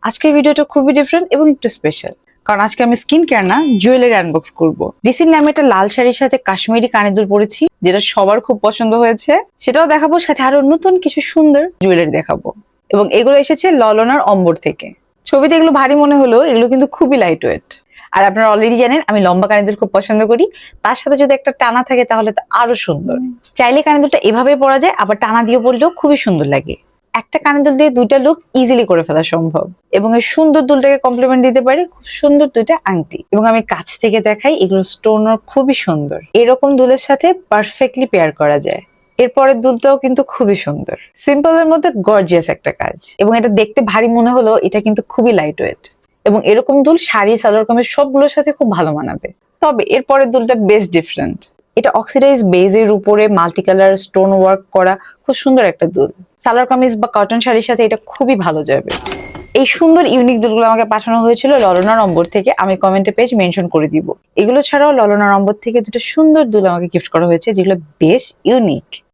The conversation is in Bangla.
আজকের ভিডিওটা খুবই ডিফারেন্ট এবং একটু স্পেশাল, কারণ আজকে আমি স্কিন কেয়ার না জুয়েলারি আনবক্স করব। রিসেন্টলি আমি একটা লাল শাড়ির সাথে কাশ্মীরি কানের দুল পরেছি, যেটা সবার খুব পছন্দ হয়েছে। সেটাও দেখাবো, সাথে আরো নতুন কিছু সুন্দর জুয়েলারি দেখাবো। এবং এগুলো এসেছে ললনার অম্বর থেকে। ছবিতে এগুলো ভারী মনে হলো, এগুলো কিন্তু খুবই লাইট ওয়েট। আর আপনারা অলরেডি জানেন আমি লম্বা কানের দুল খুব পছন্দ করি, তার সাথে যদি একটা টানা থাকে তাহলে তো আরো সুন্দর। চাইলে কানের দুলটা এভাবে পরা যায়, আবার টানা দিয়ে পরলেও খুবই সুন্দর লাগে। একটা কানের দুল দিয়ে দুইটা লুক ইজিলি করে ফেলা সম্ভব। এবং এই সুন্দর দুলটাকে কমপ্লিমেন্ট দিতে পারে খুব সুন্দর দুইটা আংটি। এবং আমি কাছ থেকে দেখাই, এগুলো স্টোন খুবই সুন্দর। এরকম দুলের সাথে পারফেক্টলি পেয়ার করা যায়। এরপরের দুলটাও কিন্তু খুবই সুন্দর, সিম্পল এর মধ্যে গর্জিয়াস একটা কাজ। এবং এটা দেখতে ভারী মনে হলো, এটা কিন্তু খুবই লাইট ওয়েট। এবং এরকম দুল শাড়ি, সালোয়ার কামিজ সবগুলোর সাথে খুব ভালো মানাবে। তবে এরপরের দুলটা বেশ ডিফারেন্ট। এটা অক্সিডাইজ বেজের উপরে মাল্টি কালার স্টোন ওয়ার্ক করা খুব সুন্দর একটা দুল। সালোয়ার কামিজ বা কটন শাড়ির সাথে এটা খুবই ভালো যাবে। এই সুন্দর ইউনিক দুলগুলো আমাকে পাঠানো হয়েছিল ললনা নম্বর থেকে, আমি কমেন্টে পেজ মেনশন করে দিব। এগুলো ছাড়াও ললনা নম্বর থেকে দুটো সুন্দর দুল আমাকে গিফট করা হয়েছে, যেগুলো বেশ ইউনিক।